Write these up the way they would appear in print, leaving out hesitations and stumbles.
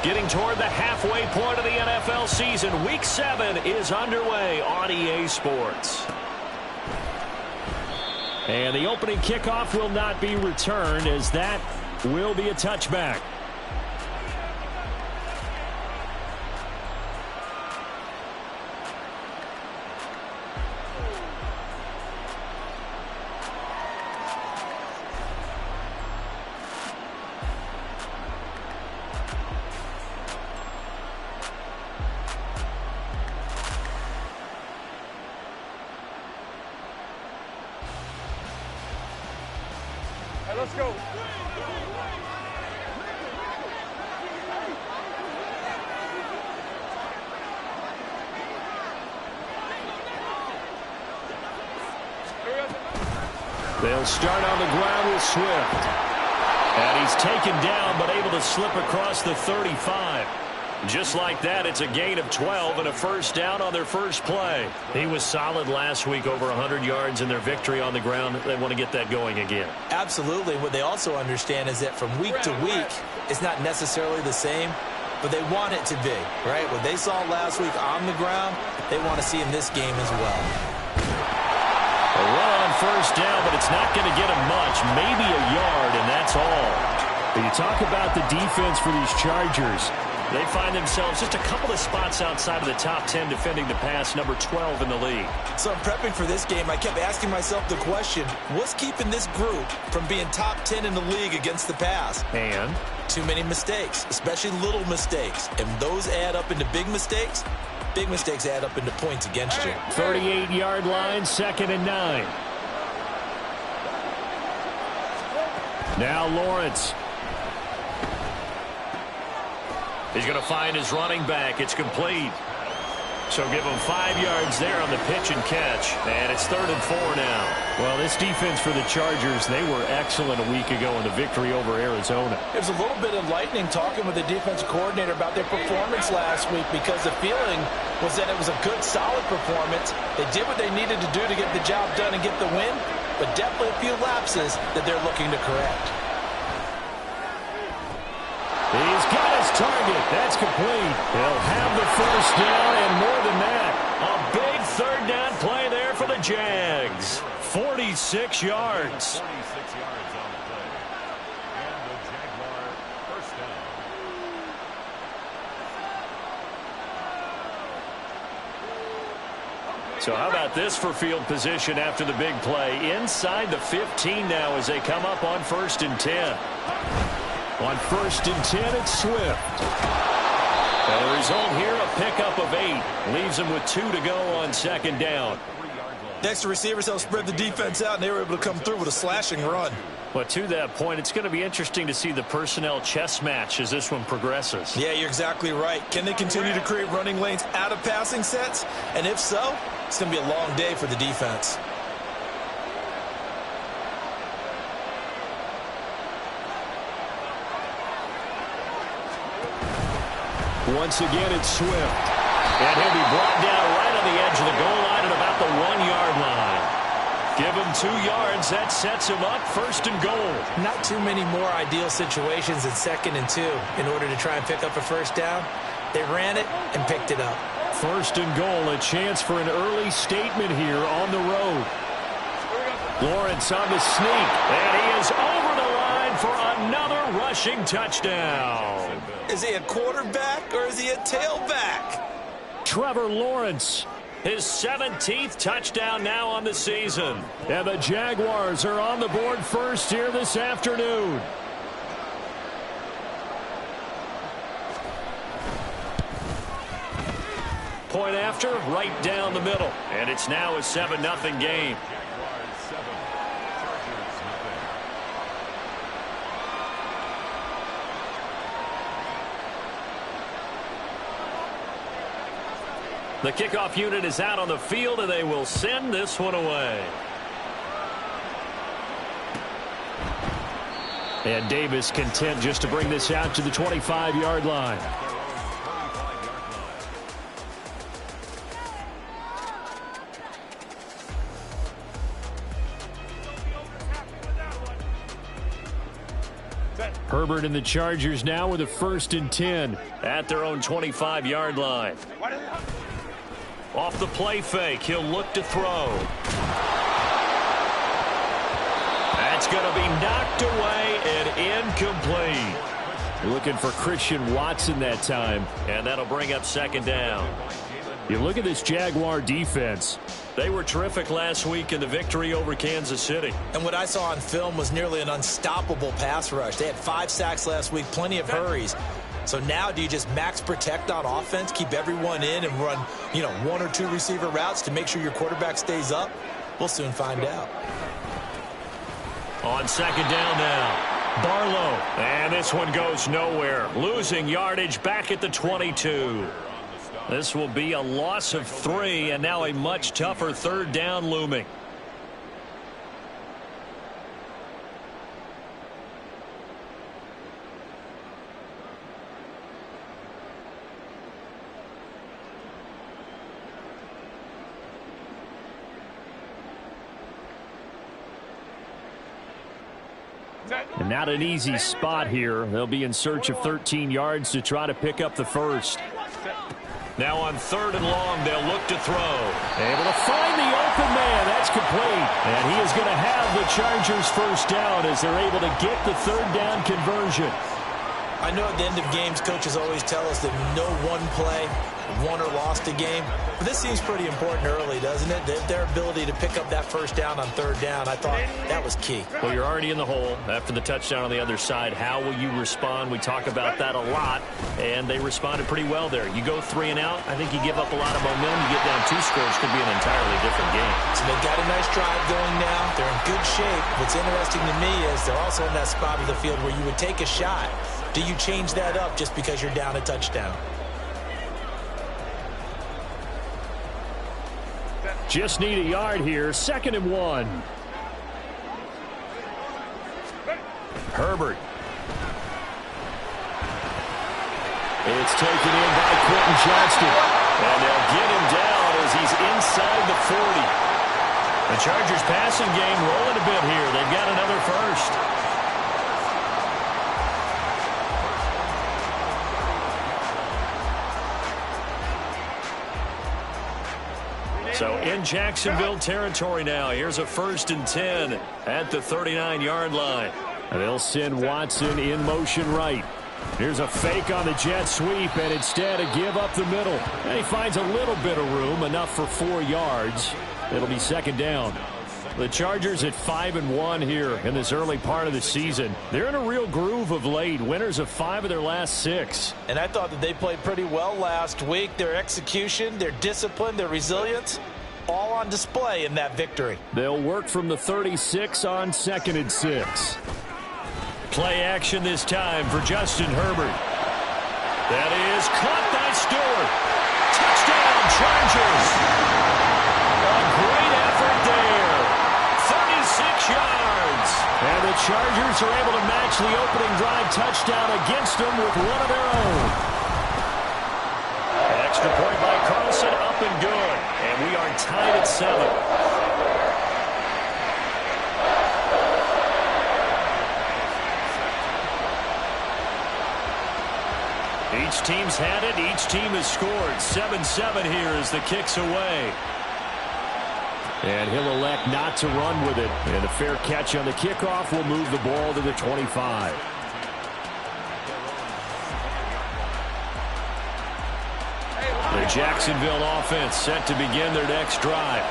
Getting toward the halfway point of the NFL season. Week 7 is underway on EA Sports. And the opening kickoff will not be returned, as that will be a touchback. Let's go. They'll start on the ground with Swift. And he's taken down, but able to slip across the 35. Just like that, it's a gain of 12 and a first down on their first play. He was solid last week, over 100 yards in their victory on the ground. They want to get that going again. Absolutely. What they also understand is that from week to week, it's not necessarily the same, but they want it to be, right? What they saw last week on the ground, they want to see in this game as well. A run on first down, but it's not going to get him much. Maybe a yard, and that's all. But you talk about the defense for these Chargers. They find themselves just a couple of spots outside of the top 10 defending the pass, number 12 in the league. So I'm prepping for this game. I kept asking myself the question, what's keeping this group from being top 10 in the league against the pass? And? Too many mistakes, especially little mistakes. And those add up into big mistakes. Big mistakes add up into points against you. 38-yard line, 2nd and 9. Now Lawrence. He's going to find his running back. It's complete. So give him 5 yards there on the pitch and catch. And it's 3rd and 4 now. Well, this defense for the Chargers, they were excellent a week ago in the victory over Arizona. It was a little bit enlightening talking with the defensive coordinator about their performance last week, because the feeling was that it was a good, solid performance. They did what they needed to do to get the job done and get the win, but definitely a few lapses that they're looking to correct. He's got his target. That's complete. He'll have the first down, and more than that, a big 3rd down play there for the Jags. 46 yards. 46 yards on the play. And the Jaguar first down. So how about this for field position after the big play? Inside the 15 now as they come up on 1st and 10. On 1st and 10, it's Swift. And the result here, a pickup of 8. Leaves them with 2 to go on 2nd down. Next, the receivers help spread the defense out, and they were able to come through with a slashing run. But to that point, it's going to be interesting to see the personnel chess match as this one progresses. Yeah, you're exactly right. Can they continue to create running lanes out of passing sets? And if so, it's going to be a long day for the defense. Once again, it's Swift. And he'll be brought down right on the edge of the goal line at about the 1-yard line. Give him 2 yards. That sets him up 1st and goal. Not too many more ideal situations in 2nd and 2 in order to try and pick up a first down. They ran it and picked it up. 1st and goal, a chance for an early statement here on the road. Lawrence on the sneak, and he is over the line for another rushing touchdown. Is he a quarterback or is he a tailback? Trevor Lawrence, his 17th touchdown now on the season. And the Jaguars are on the board first here this afternoon. Point after, right down the middle. And it's now a 7-0 game. The kickoff unit is out on the field, and they will send this one away. And Davis content just to bring this out to the 25-yard line. Herbert and the Chargers now with a 1st and 10 at their own 25-yard line. Off the play fake, he'll look to throw. That's going to be knocked away and incomplete. Looking for Christian Watson that time, and that'll bring up 2nd down. You look at this Jaguar defense. They were terrific last week in the victory over Kansas City. And what I saw on film was nearly an unstoppable pass rush. They had 5 sacks last week, plenty of hurries. So now do you just max protect on offense, keep everyone in and run, 1 or 2 receiver routes to make sure your quarterback stays up? We'll soon find out. On 2nd down now, Barlow. And this one goes nowhere. Losing yardage back at the 22. This will be a loss of 3, and now a much tougher 3rd down looming. And not an easy spot here. They'll be in search of 13 yards to try to pick up the 1st. Now on 3rd and long, they'll look to throw. Able to find the open man. That's complete. And he is going to have the Chargers 1st down as they're able to get the 3rd down conversion. I know at the end of games, coaches always tell us that no one play won or lost a game. But this seems pretty important early, doesn't it? Their ability to pick up that 1st down on 3rd down, I thought that was key. Well, you're already in the hole after the touchdown on the other side. How will you respond? We talk about that a lot, and they responded pretty well there. You go 3 and out, I think you give up a lot of momentum. You get down 2 scores, could be an entirely different game. So they've got a nice drive going now. They're in good shape. What's interesting to me is they're also in that spot of the field where you would take a shot. Do you change that up just because you're down a touchdown? Just need a yard here. 2nd and 1. Herbert. It's taken in by Quentin Johnston. And they'll get him down as he's inside the 40. The Chargers passing game rolling a bit here. They've got another 1st. So in Jacksonville territory now. Here's a 1st and 10 at the 39-yard line. And they'll send Watson in motion right. Here's a fake on the jet sweep, and instead a give up the middle. And he finds a little bit of room, enough for 4 yards. It'll be 2nd down. The Chargers at 5-1 here in this early part of the season. They're in a real groove of late. Winners of 5 of their last 6. And I thought that they played pretty well last week. Their execution, their discipline, their resilience, all on display in that victory. They'll work from the 36 on 2nd and 6. Play action this time for Justin Herbert. That is caught by Stewart. Touchdown, Chargers. A great effort there. 36 yards. And the Chargers are able to match the opening drive touchdown against them with one of their own. An extra point by Carlson, up and good. And we are tied at 7. Each team's had it. Each team has scored. 7-7 here as the kick's away. And he'll elect not to run with it. And a fair catch on the kickoff will move the ball to the 25. The Jacksonville offense set to begin their next drive.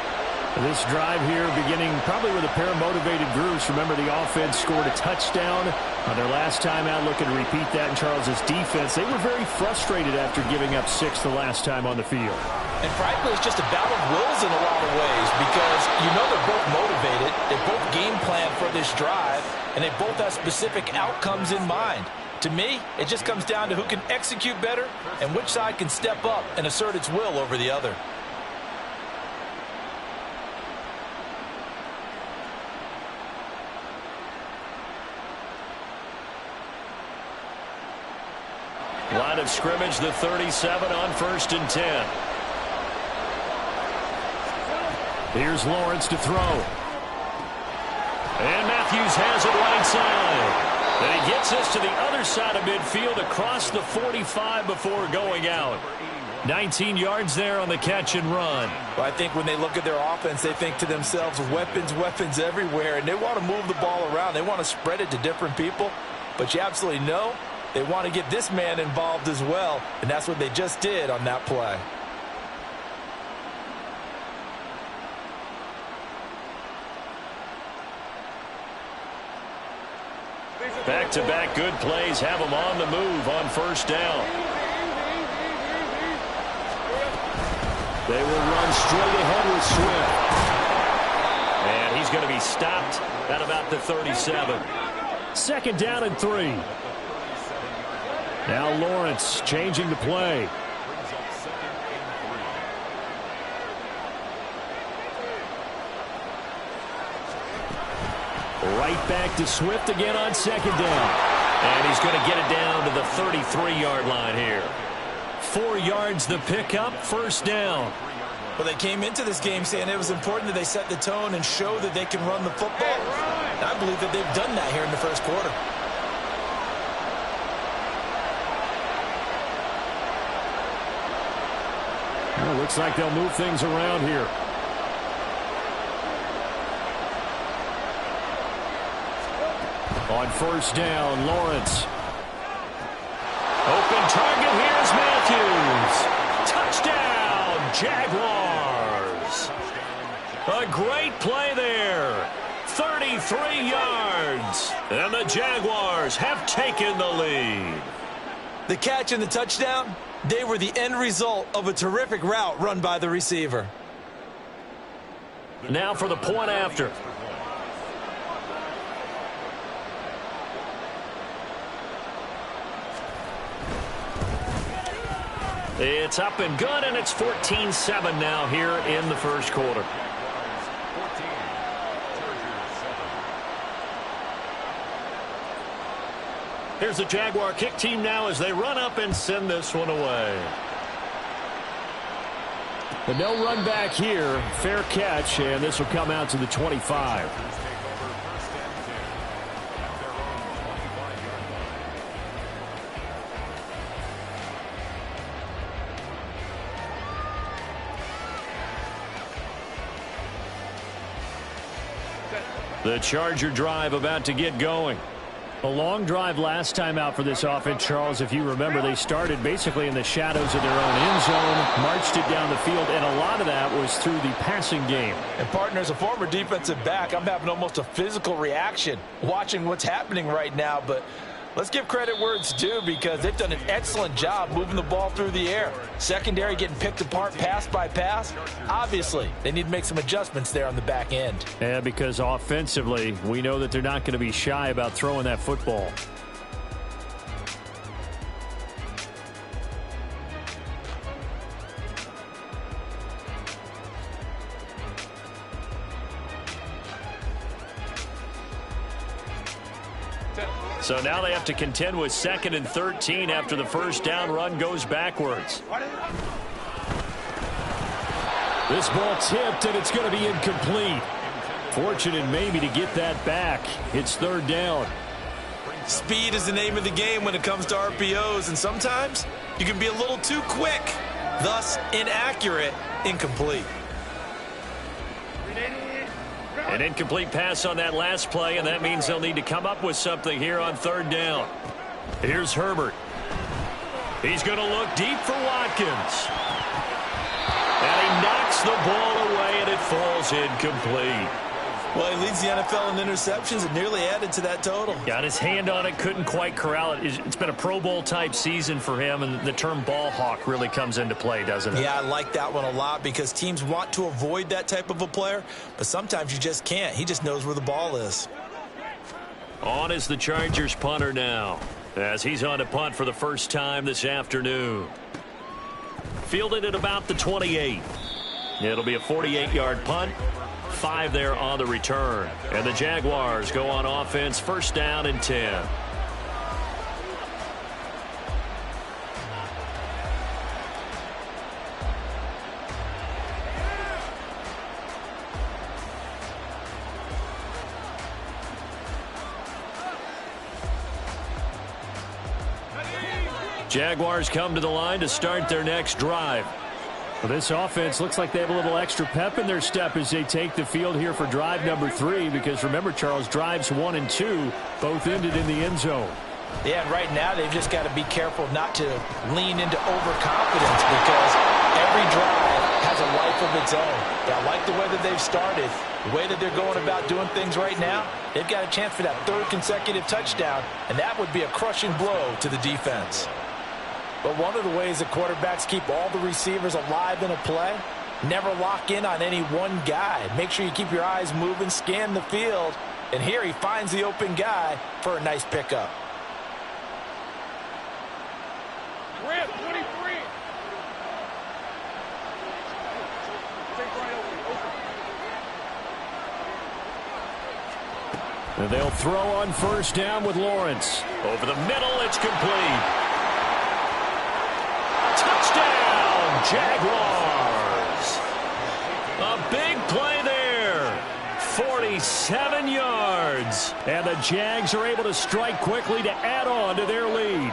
This drive here beginning probably with a pair of motivated groups. Remember, the offense scored a touchdown on their last time out, looking to repeat that in Charles' defense. They were very frustrated after giving up 6 the last time on the field. And frankly, it's just a battle of wills in a lot of ways because they're both motivated. They both game plan for this drive, and they both have specific outcomes in mind. To me, it just comes down to who can execute better and which side can step up and assert its will over the other. Line of scrimmage, the 37 on 1st and 10. Here's Lawrence to throw. And Matthews has it right side. And he gets us to the other side of midfield across the 45 before going out. 19 yards there on the catch and run. Well, I think when they look at their offense, they think to themselves, weapons, weapons everywhere, and they want to move the ball around. They want to spread it to different people, but you absolutely know they want to get this man involved as well, and that's what they just did on that play. Back-to-back good plays have them on the move on first down. They will run straight ahead with Swift. And he's going to be stopped at about the 37. Second down and 3. Now Lawrence changing the play. Right back to Swift again on second down. And he's going to get it down to the 33-yard line here. 4 yards the pickup, first down. Well, they came into this game saying it was important that they set the tone and show that they can run the football. And I believe that they've done that here in the first quarter. Well, looks like they'll move things around here. On first down, Lawrence. Open target, here's Matthews. Touchdown, Jaguars. A great play there. 33 yards. And the Jaguars have taken the lead. The catch and the touchdown, they were the end result of a terrific route run by the receiver. Now for the point after. It's up and good, and it's 14-7 now here in the first quarter. Here's the Jaguar kick team now as they run up and send this one away. But no run back here. Fair catch, and this will come out to the 25. The Charger drive about to get going. A long drive last time out for this offense, Charles. If you remember, they started basically in the shadows of their own end zone, marched it down the field, and a lot of that was through the passing game. And, partner, as a former defensive back, I'm having almost a physical reaction watching what's happening right now. But let's give credit where it's due because they've done an excellent job moving the ball through the air. Secondary getting picked apart pass by pass. Obviously, they need to make some adjustments there on the back end. Yeah, because offensively, we know that they're not going to be shy about throwing that football. So now they have to contend with 2nd and 13 after the first down run goes backwards. This ball tipped, and it's going to be incomplete. Fortunate maybe to get that back. It's 3rd down. Speed is the name of the game when it comes to RPOs, and sometimes you can be a little too quick, thus inaccurate, incomplete. An incomplete pass on that last play, and that means they'll need to come up with something here on 3rd down. Here's Herbert. He's going to look deep for Watkins. And he knocks the ball away, and it falls incomplete. Well, he leads the NFL in interceptions and nearly added to that total. Got his hand on it, couldn't quite corral it. It's been a Pro Bowl-type season for him, and the term ball hawk really comes into play, doesn't it? Yeah, I like that one a lot because teams want to avoid that type of a player, but sometimes you just can't. He just knows where the ball is. On is the Chargers punter now, as he's on to punt for the first time this afternoon. Fielded at about the 28. It'll be a 48-yard punt. 5 there on the return. And the Jaguars go on offense, 1st down and 10. Jaguars come to the line to start their next drive. Well, this offense looks like they have a little extra pep in their step as they take the field here for drive number 3, because remember, Charles, drives 1 and 2 both ended in the end zone. Yeah, and right now they've just got to be careful not to lean into overconfidence, because every drive has a life of its own. But I like the way that they've started, the way that they're going about doing things right now. They've got a chance for that 3rd consecutive touchdown, and that would be a crushing blow to the defense. But one of the ways that quarterbacks keep all the receivers alive in a play, never lock in on any one guy. Make sure you keep your eyes moving, scan the field, and here he finds the open guy for a nice pickup. Red 23. And they'll throw on first down with Lawrence. Over the middle, it's complete. Touchdown, Jaguars. A big play there. 47 yards. And the Jags are able to strike quickly to add on to their lead.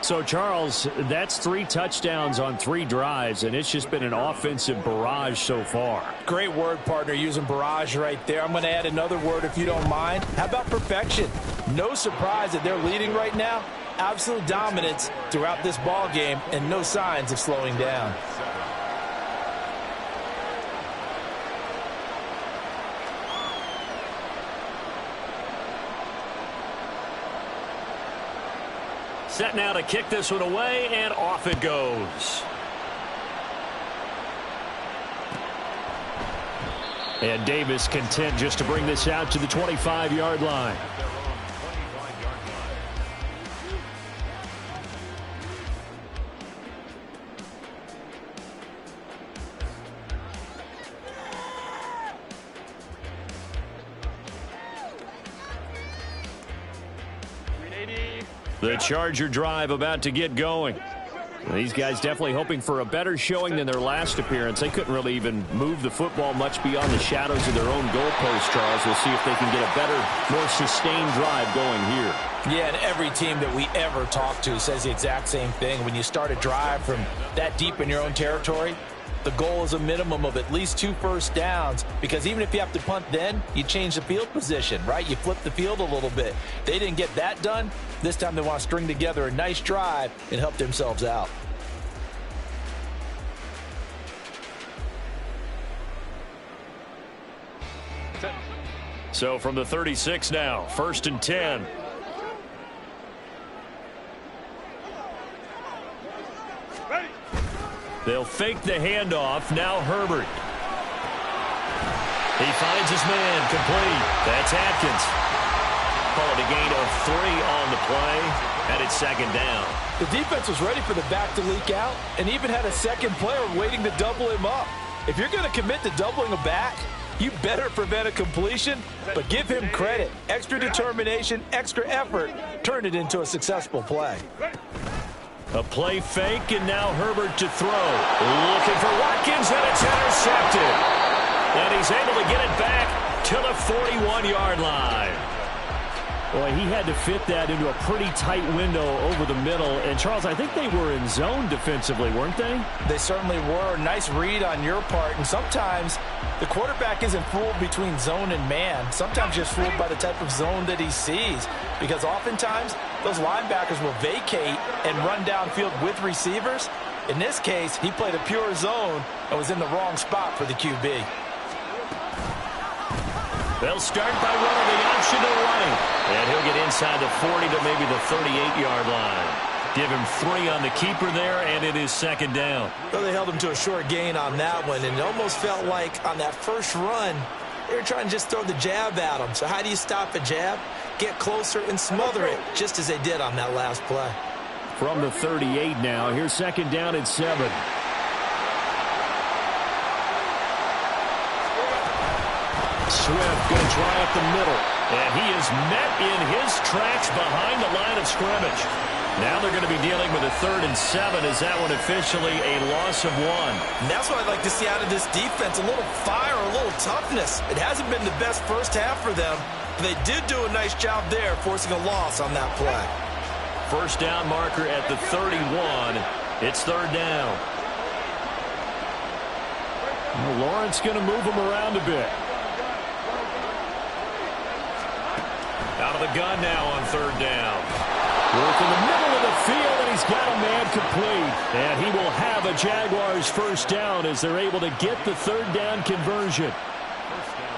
So, Charles, that's 3 touchdowns on 3 drives, and it's just been an offensive barrage so far. Great word, partner, using barrage right there. I'm going to add another word if you don't mind. How about perfection? No surprise that they're leading right now. Absolute dominance throughout this ball game, and no signs of slowing down. Set now to kick this one away, and off it goes. And Davis content just to bring this out to the 25-yard line. The Charger drive about to get going. These guys definitely hoping for a better showing than their last appearance. They couldn't really even move the football much beyond the shadows of their own goalpost, Charles. We'll see if they can get a better, more sustained drive going here. Yeah, and every team that we ever talk to says the exact same thing. When you start a drive from that deep in your own territory, the goal is a minimum of at least 2 first downs, because even if you have to punt then, you change the field position, right? You flip the field a little bit. They didn't get that done. This time they want to string together a nice drive and help themselves out. So from the 36 now, 1st and 10. They'll fake the handoff. Now Herbert. He finds his man, complete. That's Atkins. Call it a gain of 3 on the play, and it's 2nd down. The defense was ready for the back to leak out and even had a second player waiting to double him up. If you're going to commit to doubling a back, you better prevent a completion, but give him credit. Extra determination, extra effort, turned it into a successful play. A play fake, and now Herbert to throw. Looking for Watkins, and it's intercepted. And he's able to get it back to the 41-yard line. Boy, he had to fit that into a pretty tight window over the middle. And, Charles, I think they were in zone defensively, weren't they? They certainly were. Nice read on your part. And sometimes the quarterback isn't fooled between zone and man. Sometimes just fooled by the type of zone that he sees. Because oftentimes, those linebackers will vacate and run downfield with receivers. In this case, he played a pure zone and was in the wrong spot for the QB. They'll start by running the option to right. And he'll get inside the 40 to maybe the 38-yard line. Give him 3 on the keeper there, and it is 2nd down. Well, they held him to a short gain on that one, and it almost felt like on that first run, they were trying to just throw the jab at him. So how do you stop a jab? Get closer and smother it, just as they did on that last play. From the 38 now, here's 2nd down and 7. Swift going to try up the middle. And he is met in his tracks behind the line of scrimmage. Now they're going to be dealing with a 3rd and 7. Is that one officially a loss of 1? And that's what I'd like to see out of this defense. A little fire, a little toughness. It hasn't been the best first half for them, but they did do a nice job there forcing a loss on that play. first down marker at the 31. It's third down. Well, Lawrence going to move him around a bit. Out of the gun now on third down. Work in the middle of the field, and he's got a man complete. And he will have a Jaguars first down as they're able to get the third down conversion.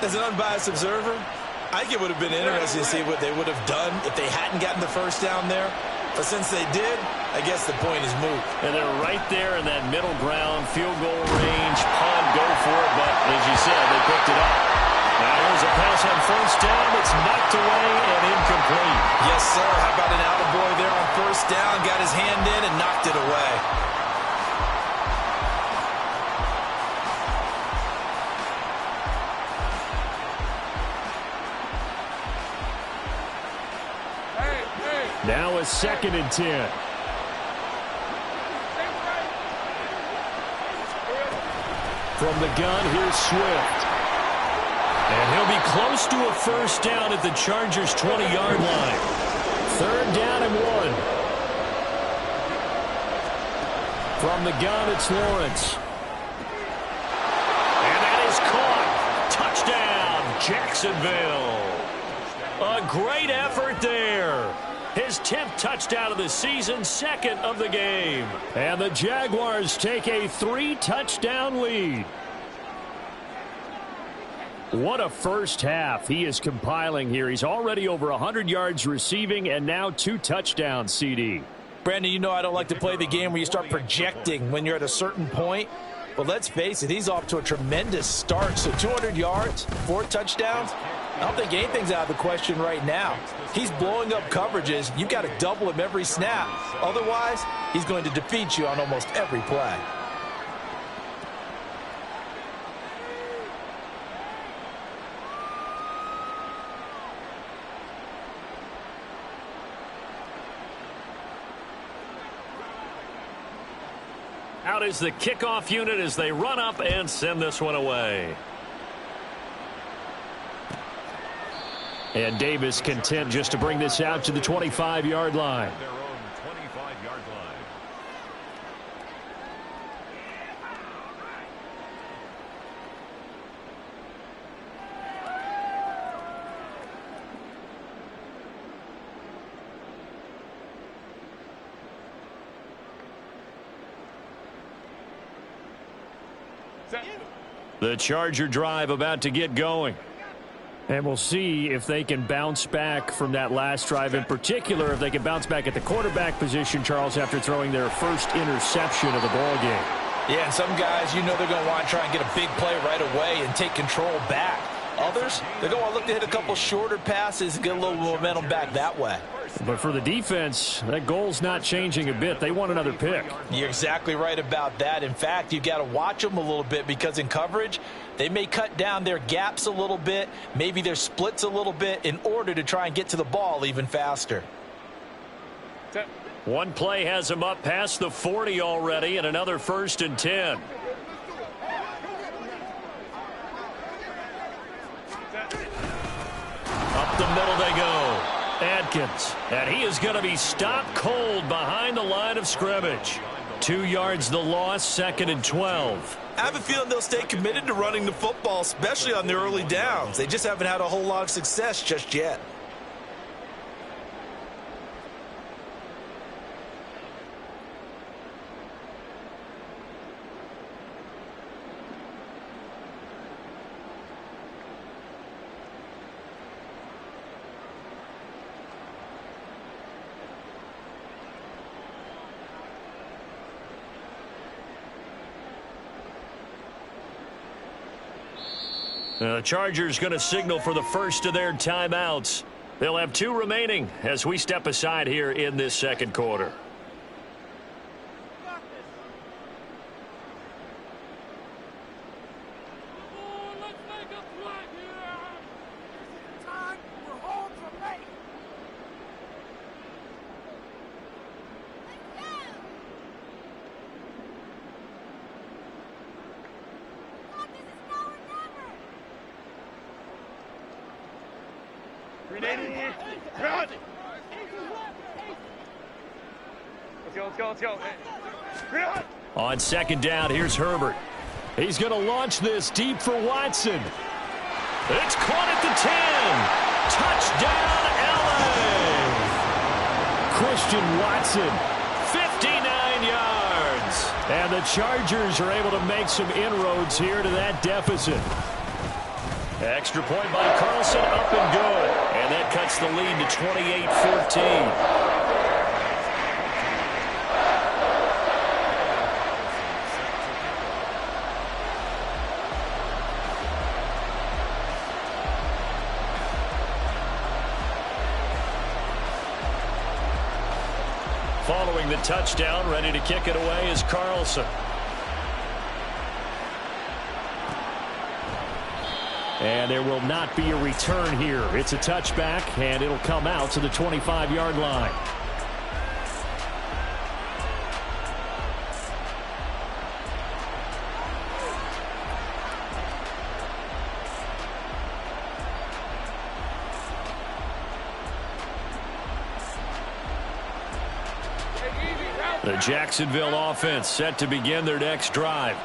As an unbiased observer, I think it would have been interesting to see what they would have done if they hadn't gotten the first down there. But since they did, I guess the point is moot. And they're right there in that middle ground, field goal range, punt, go for it. But as you said, they picked it up. Now here's a pass on first down. It's knocked away and incomplete. Yes, sir. How about an attaboy there on first down? Got his hand in and knocked it away. Now a 2nd and 10. From the gun, here's Swift. And he'll be close to a first down at the Chargers' 20-yard line. Third down and 1. From the gun, it's Lawrence. And that is caught. Touchdown, Jacksonville. A great effort there. His 10th touchdown of the season, 2nd of the game. And the Jaguars take a 3-touchdown lead. What a first half he is compiling here. He's already over 100 yards receiving and now 2 touchdowns, CD. Brandon, you know I don't like to play the game where you start projecting when you're at a certain point. But let's face it, he's off to a tremendous start. So 200 yards, 4 touchdowns. I don't think anything's out of the question right now. He's blowing up coverages. You've got to double him every snap. Otherwise, he's going to defeat you on almost every play. Out is the kickoff unit as they run up and send this one away. And Davis content just to bring this out to the 25-yard line. Their own 25-yard line. The Charger drive about to get going. And we'll see if they can bounce back from that last drive. In particular, if they can bounce back at the quarterback position, Charles, after throwing their first interception of the ball game. Yeah, and some guys, you know they're going to want to try and get a big play right away and take control back. Others, they're going to want to look to hit a couple shorter passes and get a little momentum back that way. But for the defense, that goal's not changing a bit. They want another pick. You're exactly right about that. In fact, you've got to watch them a little bit because in coverage, they may cut down their gaps a little bit, maybe their splits a little bit in order to try and get to the ball even faster. One play has him up past the 40 already and another 1st and 10. Up the middle they go. Adkins. And he is going to be stopped cold behind the line of scrimmage. 2 yards the loss, 2nd and 12. I have a feeling they'll stay committed to running the football, especially on the early downs. They just haven't had a whole lot of success just yet. The Chargers going to signal for the first of their timeouts. They'll have 2 remaining as we step aside here in this second quarter. Let's go. On second down, here's Herbert. He's going to launch this deep for Watson. It's caught at the 10. Touchdown, LA. Christian Watson, 59 yards. And the Chargers are able to make some inroads here to that deficit. Extra point by Carlson, up and good. And that cuts the lead to 28-14. Following the touchdown, ready to kick it away is Carlson. And there will not be a return here. It's a touchback, and it'll come out to the 25-yard line. The Jacksonville offense set to begin their next drive.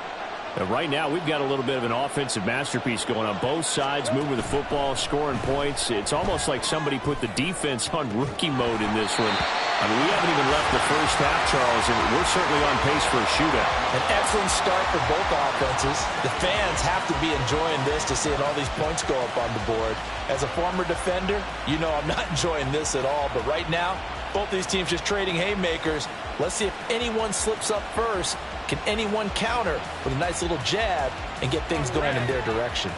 And right now, we've got a little bit of an offensive masterpiece going on both sides, moving the football, scoring points. It's almost like somebody put the defense on rookie mode in this one. I mean, we haven't even left the first half, Charles, and we're certainly on pace for a shootout. An excellent start for both offenses. The fans have to be enjoying this to seeing all these points go up on the board. As a former defender, you know I'm not enjoying this at all. But right now, both these teams just trading haymakers. Let's see if anyone slips up first. Can anyone counter with a nice little jab and get things going in their direction?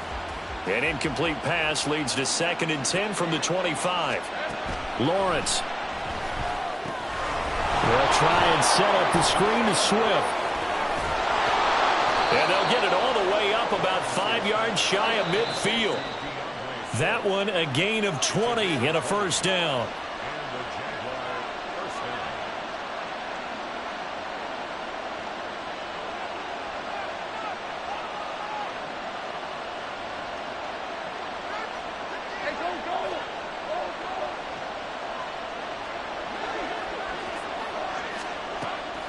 An incomplete pass leads to 2nd and 10 from the 25. Lawrence. They'll try and set up the screen to Swift. And they'll get it all the way up about 5 yards shy of midfield. That one a gain of 20 and a first down.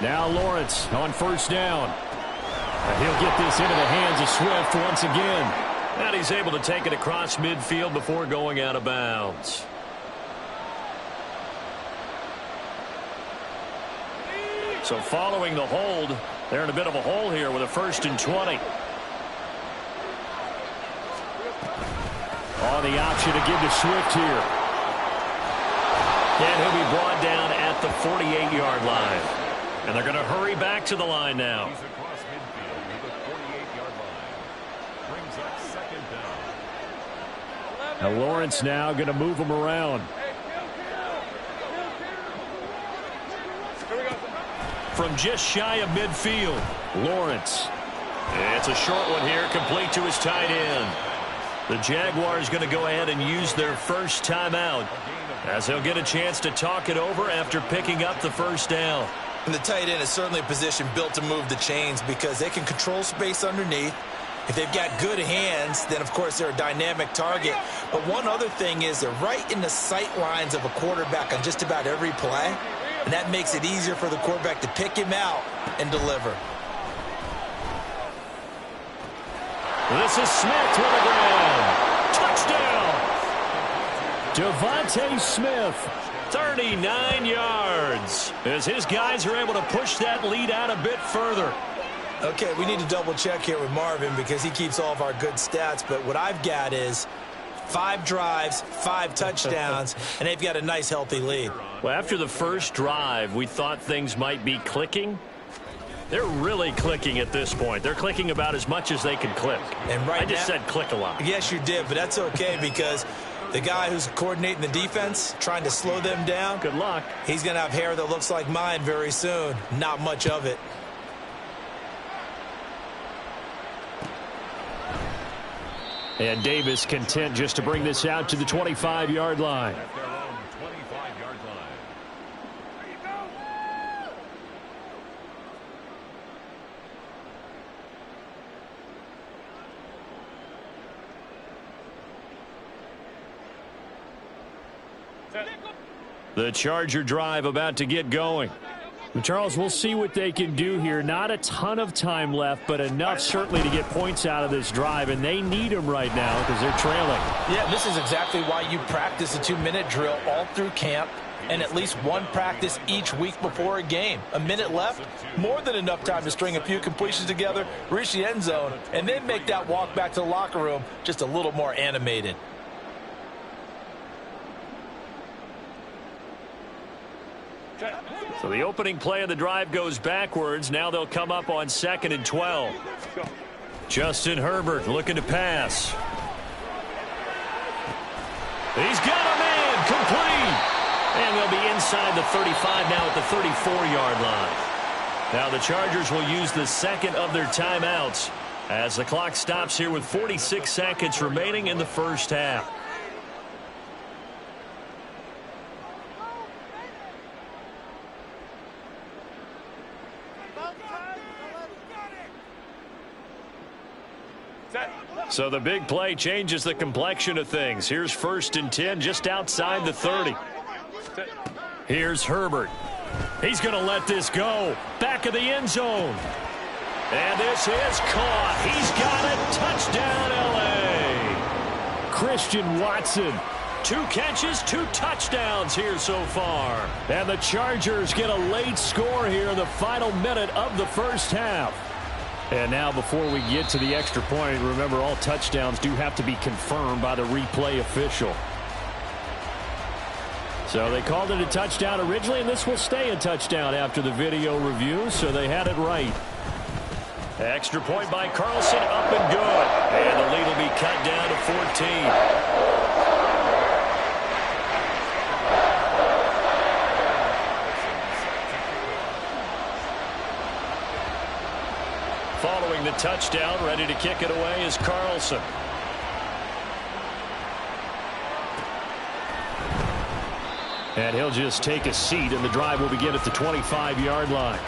Now Lawrence on first down. And he'll get this into the hands of Swift once again. And he's able to take it across midfield before going out of bounds. So following the hold, they're in a bit of a hole here with a 1st and 20. On the option to give to Swift here. And he'll be brought down at the 48-yard line. And they're going to hurry back to the line now. He's across midfield to the 48-yard line. Brings up 2nd down. Now Lawrence now going to move him around. From just shy of midfield, Lawrence. It's a short one here, complete to his tight end. The Jaguars going to go ahead and use their first timeout as they'll get a chance to talk it over after picking up the first down. And the tight end is certainly a position built to move the chains because they can control space underneath. If they've got good hands, then, of course, they're a dynamic target. But one other thing is they're right in the sight lines of a quarterback on just about every play. And that makes it easier for the quarterback to pick him out and deliver. This is Smith to the ground. Touchdown! Devontae Smith. 39 yards as his guys are able to push that lead out a bit further. Okay, we need to double check here with Marvin because he keeps all of our good stats. But what I've got is 5 drives, 5 touchdowns, and they've got a nice, healthy lead. Well, after the first drive, we thought things might be clicking. They're really clicking at this point. They're clicking about as much as they can click. And right I just now, said click a lot. Yes, you did, but that's okay because the guy who's coordinating the defense, trying to slow them down, good luck. He's going to have hair that looks like mine very soon. Not much of it. And Davis content just to bring this out to the 25-yard line. At their own 25-yard line. The Charger drive about to get going. Charles, we'll see what they can do here. Not a ton of time left, but enough certainly to get points out of this drive, and they need them right now because they're trailing. Yeah, this is exactly why you practice a 2-minute drill all through camp and at least one practice each week before a game. A minute left, more than enough time to string a few completions together, reach the end zone, and then make that walk back to the locker room just a little more animated. So the opening play of the drive goes backwards. Now they'll come up on 2nd and 12. Justin Herbert looking to pass. He's got a man complete. And they'll be inside the 35 now at the 34-yard line. Now the Chargers will use the second of their timeouts as the clock stops here with 46 seconds remaining in the first half. So the big play changes the complexion of things. Here's 1st and 10 just outside the 30. Here's Herbert. He's going to let this go. Back of the end zone. And this is caught. He's got it. Touchdown, L.A. Christian Watson. 2 catches, 2 touchdowns here so far. And the Chargers get a late score here in the final minute of the first half. And now before we get to the extra point, remember all touchdowns do have to be confirmed by the replay official. So they called it a touchdown originally, and this will stay a touchdown after the video review, so they had it right. Extra point by Carlson, up and good. And the lead will be cut down to 14. Following the touchdown, ready to kick it away is Carlson. And he'll just take a seat, and the drive will begin at the 25-yard line.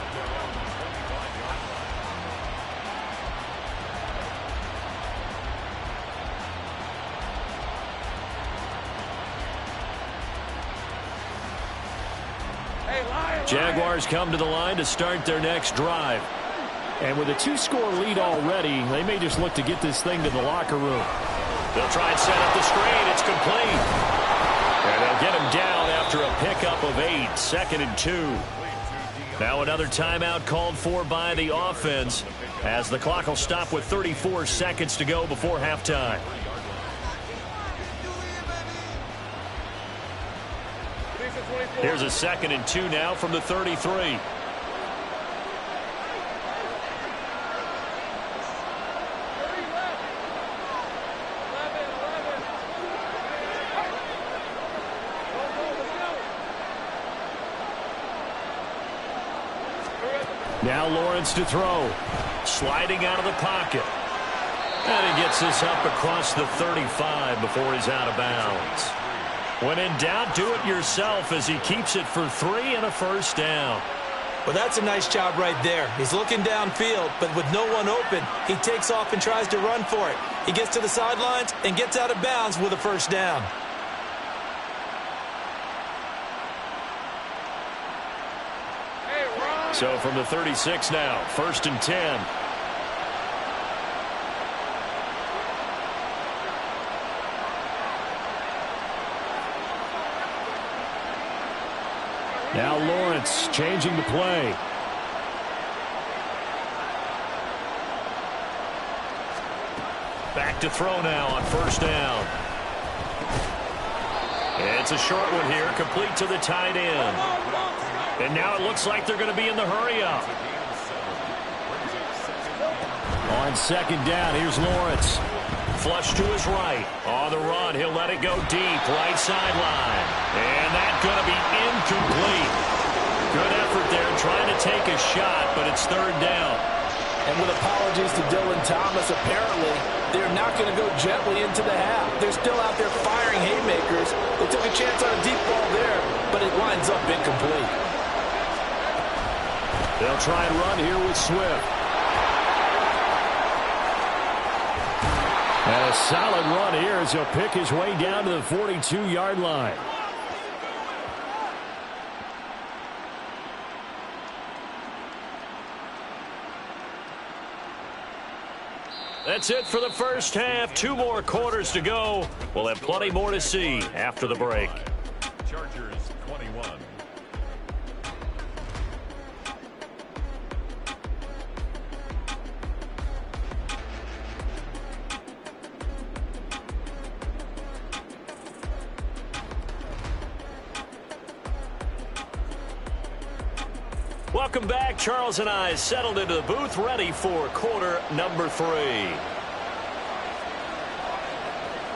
Jaguars come to the line to start their next drive. And with a 2-score lead already, they may just look to get this thing to the locker room. They'll try and set up the screen. It's complete. And they'll get him down after a pickup of 8. 2nd and 2. Now another timeout called for by the offense as the clock will stop with 34 seconds to go before halftime. Here's a 2nd and 2 now from the 33. Now Lawrence to throw. Sliding out of the pocket. And he gets this up across the 35 before he's out of bounds. When in doubt, do it yourself as he keeps it for 3 and a first down. Well, that's a nice job right there. He's looking downfield, but with no one open, he takes off and tries to run for it. He gets to the sidelines and gets out of bounds with a first down. So from the 36 now, 1st and 10. Now Lawrence changing the play. Back to throw now on 1st down. It's a short one here, complete to the tight end. And now it looks like they're going to be in the hurry-up. On 2nd down, here's Lawrence. Flush to his right. On the run, he'll let it go deep, right sideline. And that's going to be incomplete. Good effort there, trying to take a shot, but it's 3rd down. And with apologies to Dylan Thomas, apparently they're not going to go gently into the half. They're still out there firing haymakers. They took a chance on a deep ball there, but it winds up incomplete. They'll try and run here with Swift. And a solid run here as he'll pick his way down to the 42-yard line. That's it for the first half. 2 more quarters to go. We'll have plenty more to see after the break. Chargers 21. Welcome back. Charles and I settled into the booth, ready for quarter number 3.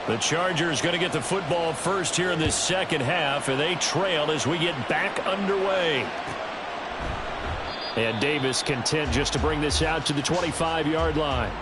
The Chargers going to get the football first here in this second half, and they trail as we get back underway. And Davis content just to bring this out to the 25-yard line.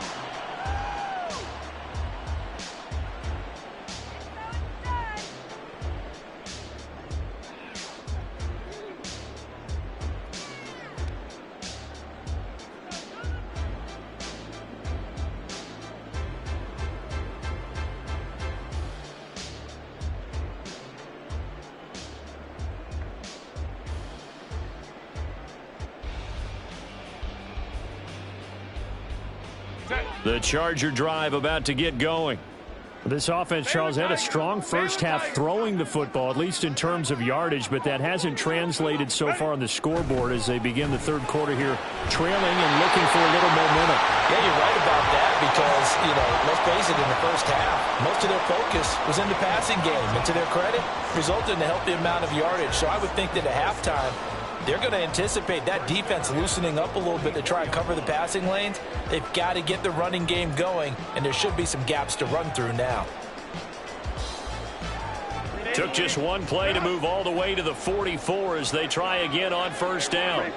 The Charger drive about to get going. This offense, Charles, had a strong first half throwing the football, at least in terms of yardage, but that hasn't translated so far on the scoreboard as they begin the third quarter here, trailing and looking for a little momentum. Yeah, you're right about that because, let's face it, in the first half, most of their focus was in the passing game. And to their credit, resulted in a healthy amount of yardage. So I would think that at halftime, they're going to anticipate that defense loosening up a little bit to try and cover the passing lanes. They've got to get the running game going, and there should be some gaps to run through now. Took just one play to move all the way to the 44 as they try again on first down.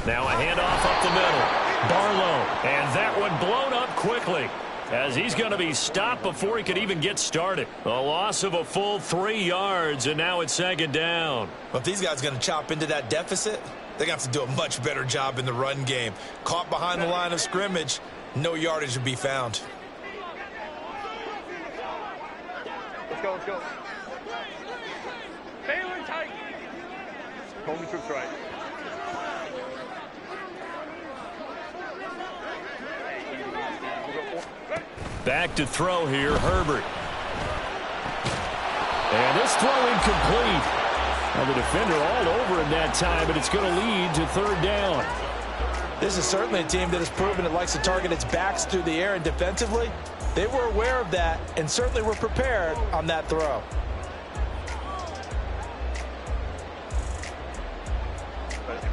Now a handoff up the middle. Barlow, and that one blown up quickly, as he's going to be stopped before he could even get started. A loss of a full 3 yards, and now it's second down. Well, if these guys are going to chop into that deficit, they're going to have to do a much better job in the run game. Caught behind the line of scrimmage, no yardage to be found. Let's go, let's go. Baylor tight. Home troops right. Back to throw here, Herbert. And this throw incomplete. Well, the defender all over him that time, but it's going to lead to third down. This is certainly a team that has proven it likes to target its backs through the air, and defensively, they were aware of that and certainly were prepared on that throw.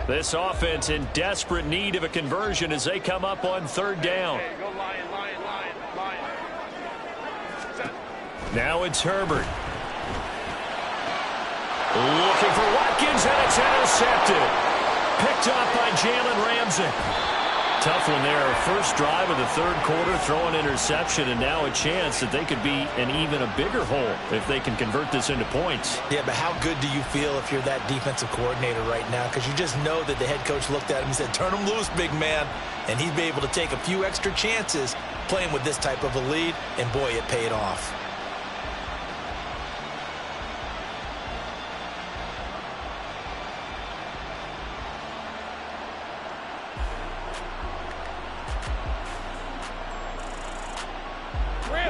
This offense in desperate need of a conversion as they come up on third down. Go Lion, Lion, Lion, Lion. Now it's Herbert. Looking for Watkins, and it's intercepted. Picked up by Jalen Ramsey. Tough one there. First drive of the third quarter, throw an interception, and now a chance that they could be in even a bigger hole if they can convert this into points. Yeah, but how good do you feel if you're that defensive coordinator right now? Because you just know that the head coach looked at him and said, turn him loose, big man. And he'd be able to take a few extra chances playing with this type of a lead, and boy, it paid off.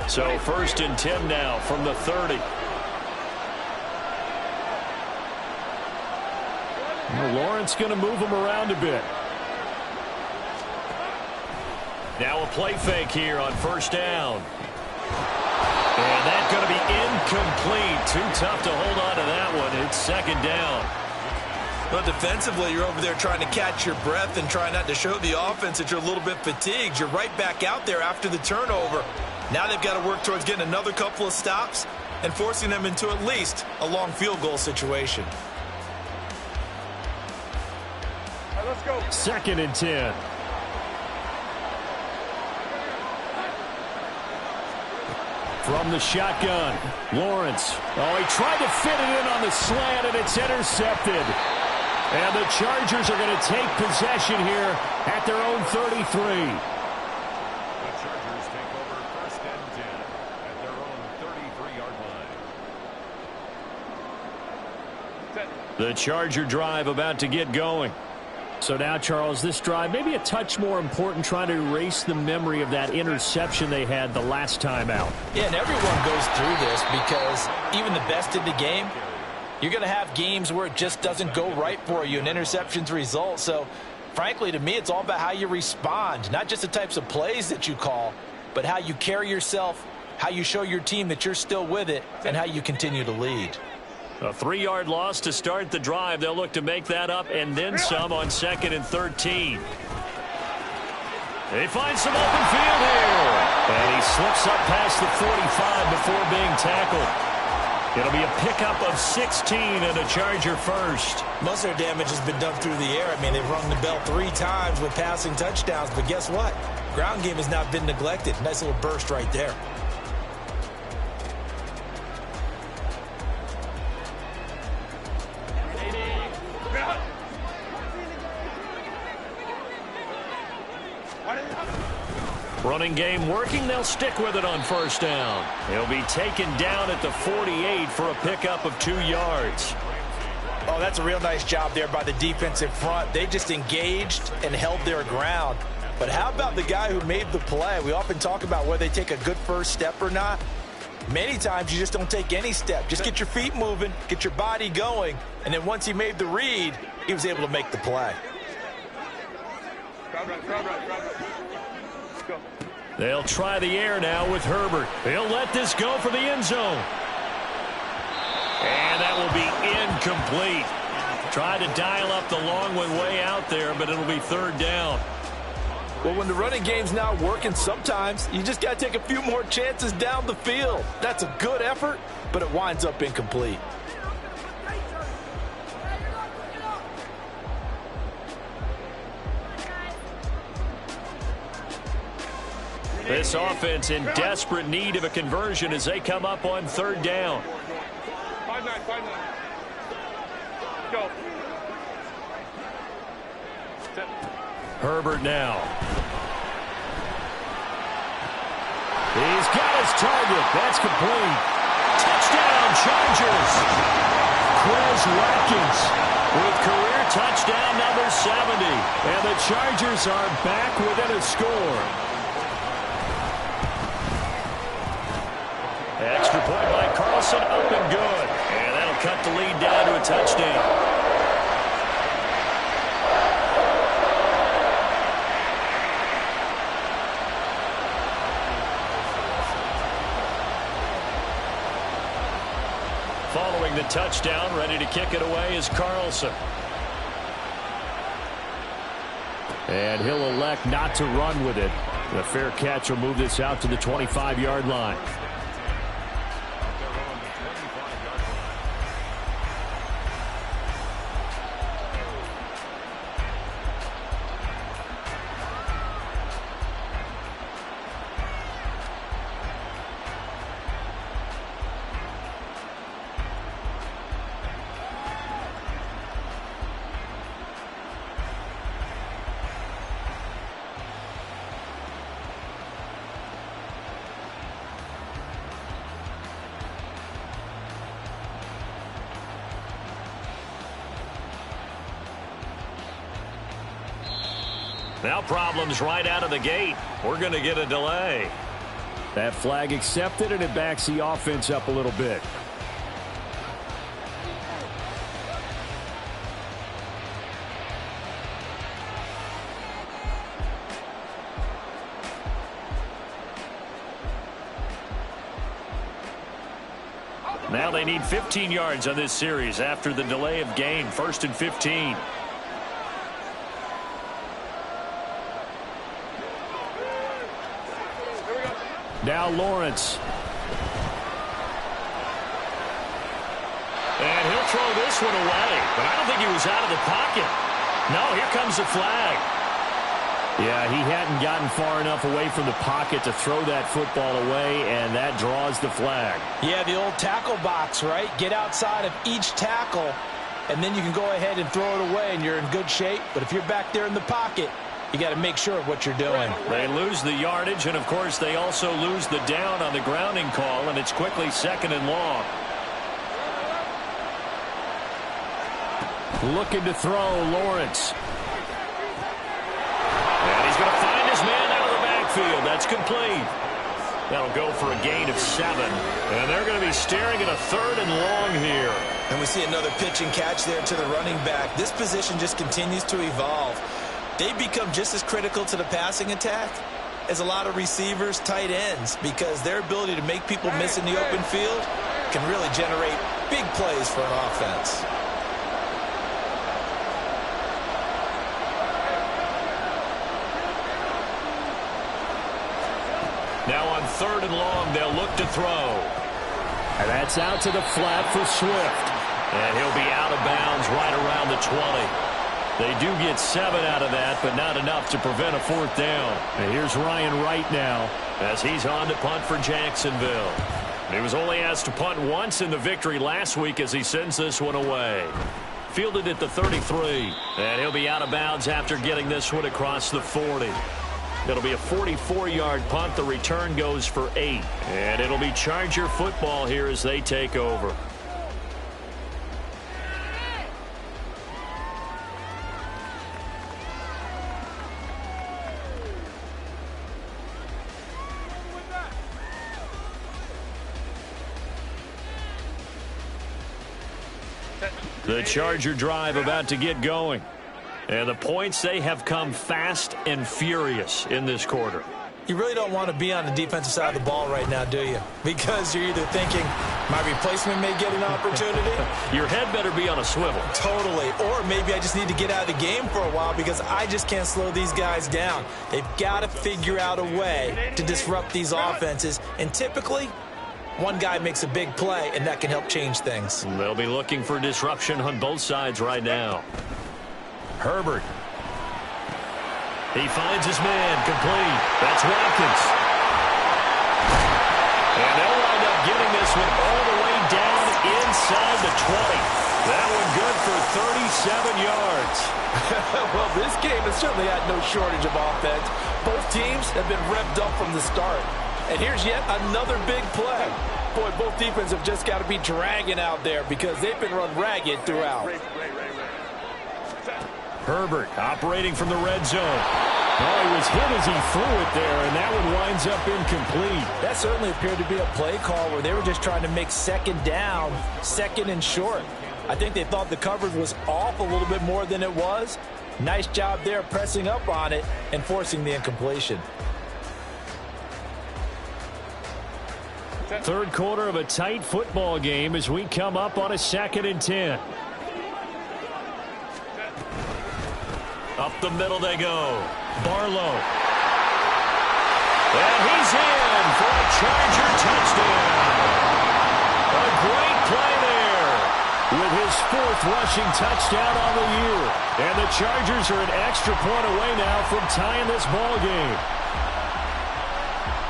So first and 10 now from the 30. Well, Lawrence going to move him around a bit. Now a play fake here on first down. And that's going to be incomplete. Too tough to hold on to that one. It's second down. Well, defensively, you're over there trying to catch your breath and try not to show the offense that you're a little bit fatigued. You're right back out there after the turnover. Now they've got to work towards getting another couple of stops and forcing them into at least a long field goal situation. All right, let's go. Second and 10. From the shotgun, Lawrence. Oh, he tried to fit it in on the slant, and it's intercepted. And the Chargers are going to take possession here at their own 33. The Charger drive about to get going. So now, Charles, this drive maybe a touch more important, trying to erase the memory of that interception they had the last time out. Yeah, and everyone goes through this because even the best in the game, you're going to have games where it just doesn't go right for you and interceptions result. So, frankly, to me, it's all about how you respond, not just the types of plays that you call, but how you carry yourself, how you show your team that you're still with it, and how you continue to lead. A 3-yard loss to start the drive. They'll look to make that up and then some on 2nd and 13. They find some open field here. And he slips up past the 45 before being tackled. It'll be a pickup of 16 and a Charger first. Most of their damage has been done through the air. I mean, they've rung the bell 3 times with passing touchdowns. But guess what? Ground game has not been neglected. Nice little burst right there. Running game working. They'll stick with it on 1st down. He'll be taken down at the 48 for a pickup of 2 yards. Oh, that's a real nice job there by the defensive front. They just engaged and held their ground. But how about the guy who made the play? We often talk about whether they take a good first step or not. Many times you just don't take any step. Just get your feet moving, get your body going, and then once he made the read, he was able to make the play. They'll try the air now with Herbert. He'll let this go for the end zone. And that will be incomplete. Tried to dial up the long one way out there, but it'll be 3rd down. Well, when the running game's not working, sometimes you just got to take a few more chances down the field. That's a good effort, but it winds up incomplete. This offense in desperate need of a conversion as they come up on 3rd down. 5-9. Go. Herbert now. He's got his target. That's complete. Touchdown, Chargers. Quez Watkins with career touchdown number 70. And the Chargers are back within a score. Extra point by Carlson, up and good. And that'll cut the lead down to a touchdown. Following the touchdown, ready to kick it away is Carlson. And he'll elect not to run with it. The fair catch will move this out to the 25-yard line. Now problems right out of the gate. We're going to get a delay. That flag accepted, and it backs the offense up a little bit. Now they need 15 yards on this series after the delay of game. 1st and 15. Now Lawrence. And he'll throw this one away. But I don't think he was out of the pocket. No, here comes the flag. Yeah, he hadn't gotten far enough away from the pocket to throw that football away, and that draws the flag. Yeah, the old tackle box, right? Get outside of each tackle, and then you can go ahead and throw it away, and you're in good shape. But if you're back there in the pocket, you got to make sure of what you're doing. They lose the yardage, and, of course, they also lose the down on the grounding call, and it's quickly 2nd and long. Looking to throw, Lawrence. field. That's complete. That'll go for a gain of 7. And they're going to be staring at a 3rd and long here. And we see another pitch and catch there to the running back. This position just continues to evolve. They become just as critical to the passing attack as a lot of receivers, tight ends, because their ability to make people miss in the open field can really generate big plays for an offense. Now on 3rd and long, they'll look to throw. And that's out to the flat for Swift. And he'll be out of bounds right around the 20. They do get 7 out of that, but not enough to prevent a 4th down. And here's Ryan Wright now, as he's on to punt for Jacksonville. He was only asked to punt once in the victory last week as he sends this one away. Fielded at the 33. And he'll be out of bounds after getting this one across the 40. It'll be a 44-yard punt. The return goes for 8. And it'll be Charger football here as they take over. The Charger drive about to get going. And the points, they have come fast and furious in this quarter. You really don't want to be on the defensive side of the ball right now, do you? Because you're either thinking, my replacement may get an opportunity. Your head better be on a swivel. Totally. Or maybe I just need to get out of the game for a while because I just can't slow these guys down. They've got to figure out a way to disrupt these offenses. And typically, one guy makes a big play, and that can help change things. They'll be looking for disruption on both sides right now. Herbert. He finds his man, complete. That's Watkins. And they'll wind up getting this one all the way down inside the 20. That one good for 37 yards. Well, this game has certainly had no shortage of offense. Both teams have been revved up from the start. And here's yet another big play. Boy, both defenses have just got to be dragging out there because they've been run ragged throughout. Herbert operating from the red zone. Oh, he was hit as he threw it there, and that one winds up incomplete. That certainly appeared to be a play call where they were just trying to make 2nd down, 2nd and short. I think they thought the coverage was off a little bit more than it was. Nice job there pressing up on it and forcing the incompletion. Third quarter of a tight football game as we come up on a 2nd and 10. Up the middle they go. Barlow. And he's in for a Charger touchdown. A great play there with his 4th rushing touchdown on the year. And the Chargers are an extra point away now from tying this ball game.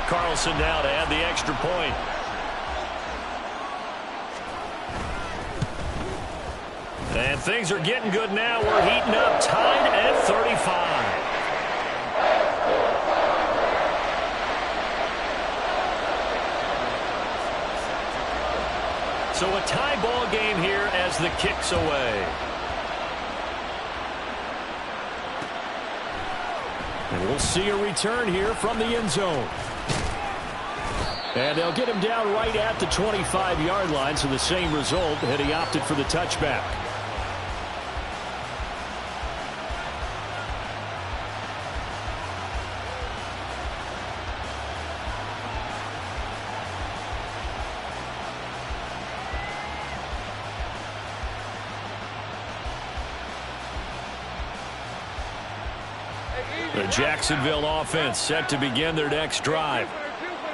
Carlson now to add the extra point. And things are getting good now. We're heating up, tied at 35. So a tie ball game here as the kick's away. And we'll see a return here from the end zone. And they'll get him down right at the 25-yard line, so the same result had he opted for the touchback. The Jacksonville offense set to begin their next drive.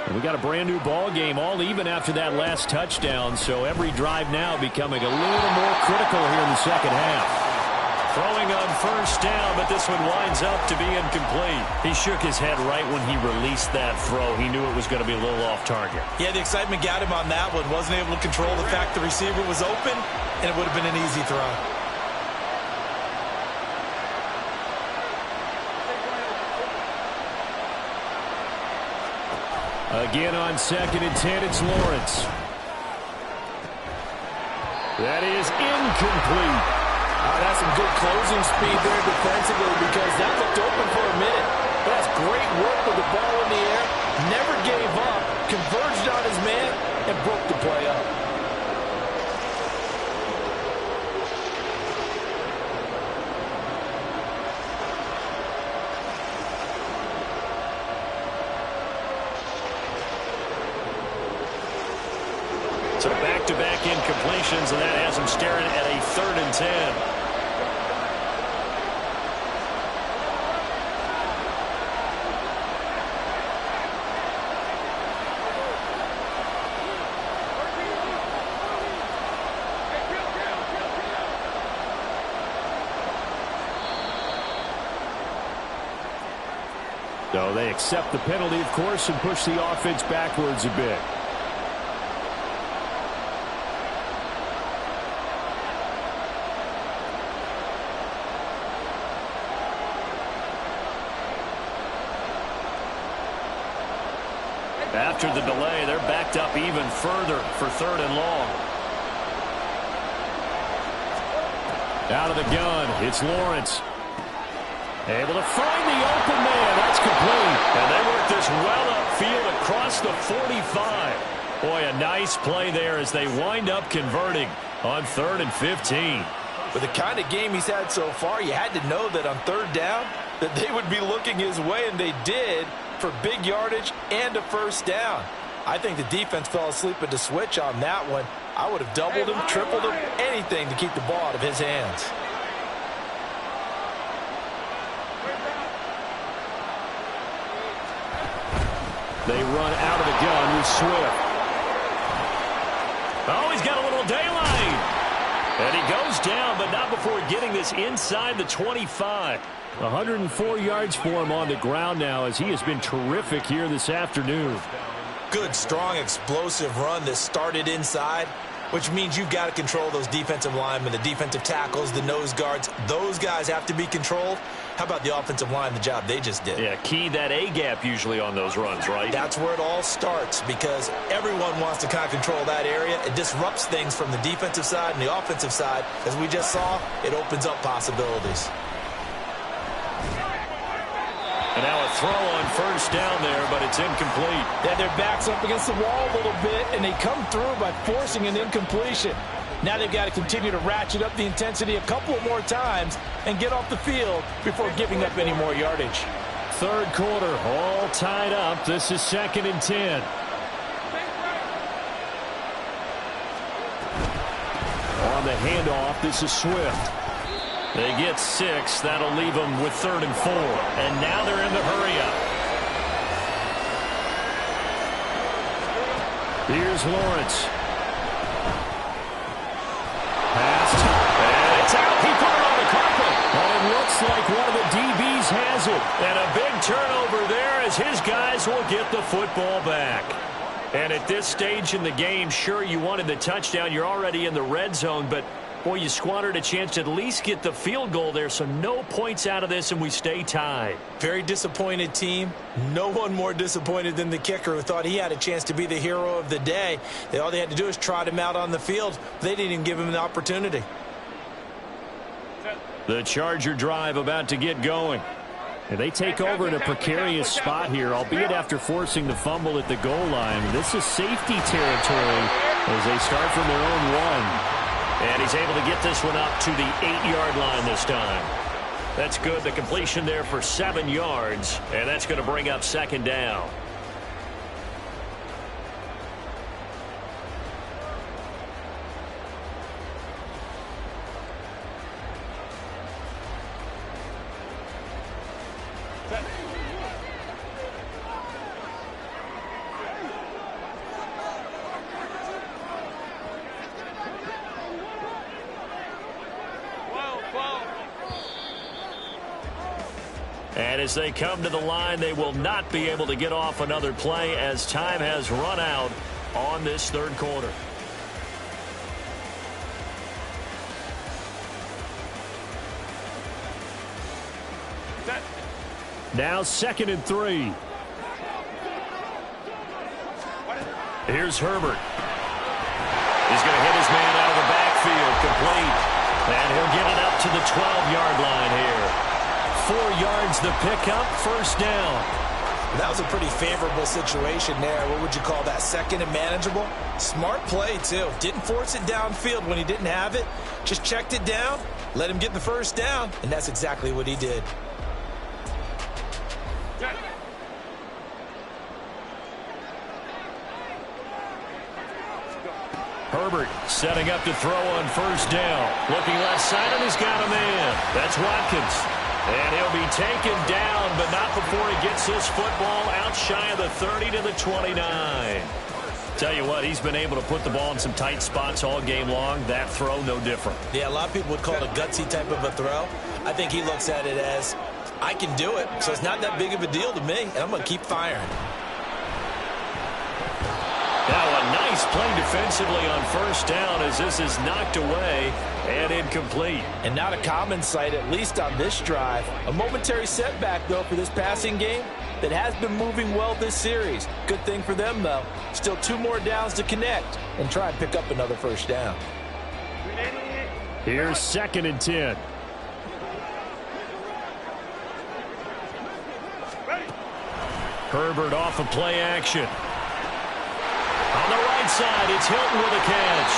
And we got a brand new ball game, all even after that last touchdown, so every drive now becoming a little more critical here in the second half. Throwing on 1st down, but this one winds up to be incomplete. He shook his head right when he released that throw. He knew it was going to be a little off target. Yeah, the excitement got him on that one. Wasn't able to control the fact the receiver was open, and it would have been an easy throw. Again on 2nd and 10, it's Lawrence. That is incomplete. That's some good closing speed there defensively because that looked open for a minute. But that's great work with the ball in the air. Never gave up, converged on his man, and broke the play up. So back-to-back incompletions, and that has him staring at a 3rd and 10. So they accept the penalty, of course, and push the offense backwards a bit. After the delay, they're backed up even further for 3rd and long. Out of the gun, it's Lawrence. Able to find the open man. That's complete. And they work this well upfield across the 45. Boy, a nice play there as they wind up converting on 3rd and 15. With the kind of game he's had so far, you had to know that on 3rd down that they would be looking his way, and they did, for big yardage and a 1st down. I think the defense fell asleep at the switch on that one. I would have doubled him, tripled him, anything to keep the ball out of his hands. They run out of the gun with Swift. Oh, he's got a little daylight. And he goes down, but not before getting this inside the 25. 104 yards for him on the ground now, as he has been terrific here this afternoon. Good, strong, explosive run that started inside, which means you've got to control those defensive linemen, the defensive tackles, the nose guards. Those guys have to be controlled. How about the offensive line, the job they just did? Yeah, key that A-gap usually on those runs, right? That's where it all starts, because everyone wants to kind of control that area. It disrupts things from the defensive side and the offensive side. As we just saw, it opens up possibilities. And now a throw on 1st down there, but it's incomplete. Yeah, their back's up against the wall a little bit, and they come through by forcing an incompletion. Now they've got to continue to ratchet up the intensity a couple more times and get off the field before giving up any more yardage. 3rd quarter, all tied up. This is 2nd and 10. On the handoff, this is Swift. They get 6. That'll leave them with 3rd and 4. And now they're in the hurry-up. Here's Lawrence. Passed. And it's out. He put it on the carpet. And it looks like one of the DBs has it. And a big turnover there as his guys will get the football back. And at this stage in the game, sure, you wanted the touchdown. You're already in the red zone, but boy, you squandered a chance to at least get the field goal there, so no points out of this, and we stay tied. Very disappointed team. No one more disappointed than the kicker, who thought he had a chance to be the hero of the day. All they had to do is trot him out on the field. They didn't even give him an opportunity. The Charger drive about to get going. And they take over in a precarious spot here, albeit after forcing the fumble at the goal line. This is safety territory as they start from their own 1. And he's able to get this one up to the 8-yard line this time. That's good. The completion there for 7 yards. And that's going to bring up 2nd down. And as they come to the line, they will not be able to get off another play as time has run out on this 3rd quarter. Now 2nd and 3. Here's Herbert. He's going to hit his man out of the backfield, complete. And he'll get it up to the 12-yard line here. 4 yards the pickup, first down. That was a pretty favorable situation there. What would you call that? Second and manageable? Smart play, too. Didn't force it downfield when he didn't have it. Just checked it down, let him get the first down, and that's exactly what he did. Herbert setting up to throw on first down. Looking left side, and he's got a man. That's Watkins. And he'll be taken down, but not before he gets his football out shy of the 30 to the 29. Tell you what, he's been able to put the ball in some tight spots all game long. That throw, no different. Yeah, a lot of people would call it a gutsy type of a throw. I think he looks at it as, I can do it, so it's not that big of a deal to me, and I'm going to keep firing. Now a nice play defensively on first down as this is knocked away and incomplete. And not a common sight, at least on this drive. A momentary setback, though, for this passing game that has been moving well this series. Good thing for them, though. Still 2 more downs to connect and try and pick up another first down. Here's 2nd and 10. Herbert off of play action. On the right side, it's Hilton with a catch.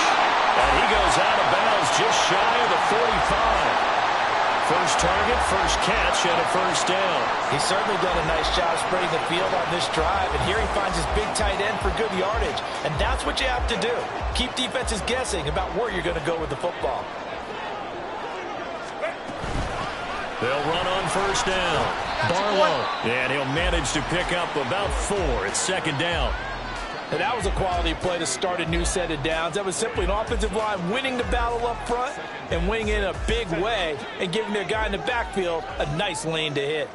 And he goes out of bounds just shy of the 45. First target, first catch, and a first down. He's certainly done a nice job spreading the field on this drive, and here he finds his big tight end for good yardage. And that's what you have to do. Keep defenses guessing about where you're going to go with the football. They'll run on first down. Barlow, and he'll manage to pick up about 4. It's 2nd down. And that was a quality play to start a new set of downs. That was simply an offensive line winning the battle up front and winning in a big way and giving their guy in the backfield a nice lane to hit.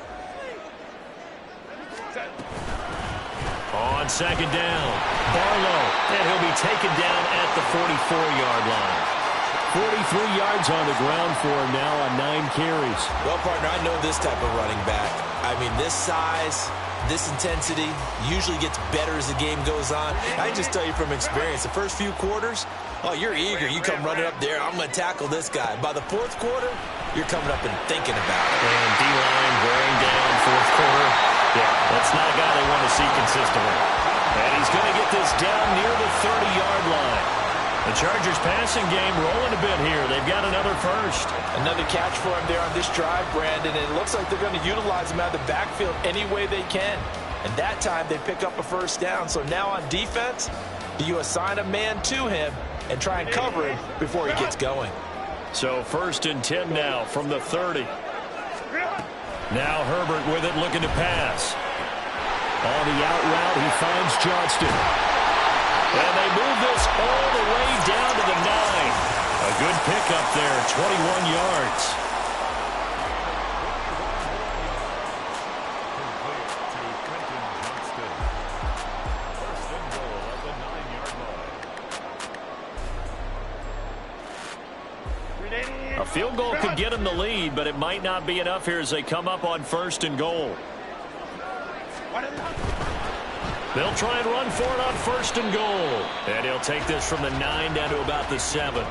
On 2nd down, Barlow, and he'll be taken down at the 44-yard line. 43 yards on the ground for him now on 9 carries. Well, partner, I know this type of running back. I mean, this size, this intensity usually gets better as the game goes on. I can just tell you from experience, the first few quarters, oh, you're eager. You come running up there, I'm going to tackle this guy. By the 4th quarter, you're coming up and thinking about it. And D-line wearing down 4th quarter. Yeah, that's not a guy they want to see consistently. And he's going to get this down near the 30-yard line. The Chargers passing game rolling a bit here. They've got another first. Another catch for him there on this drive, Brandon. And it looks like they're going to utilize him out of the backfield any way they can. And that time they pick up a first down. So now on defense, do you assign a man to him and try and cover him before he gets going? So 1st and 10 now from the 30. Now Herbert with it, looking to pass. On the out route, he finds Johnston. And they move this all the way down to the 9. A good pickup there, 21 yards. A field goal could get them the lead, but it might not be enough here as they come up on 1st and goal. They'll try and run for it on 1st and goal. And he'll take this from the 9 down to about the 7.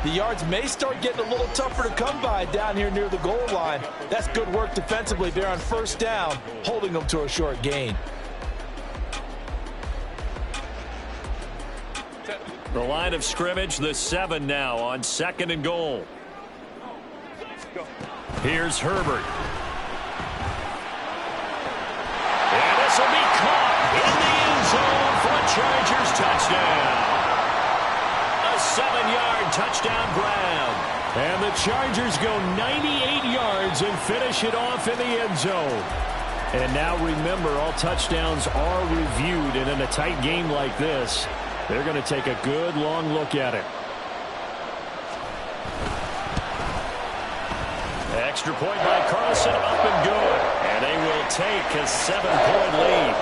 The yards may start getting a little tougher to come by down here near the goal line. That's good work defensively there on 1st down, holding them to a short gain. The line of scrimmage, the 7 now on 2nd and goal. Here's Herbert. And this will be caught in the end zone for a Chargers touchdown. A 7-yard touchdown grab. And the Chargers go 98 yards and finish it off in the end zone. And now remember, all touchdowns are reviewed, and in a tight game like this, they're going to take a good long look at it. Extra point by Carlson, up and good. And they will take a 7-point lead.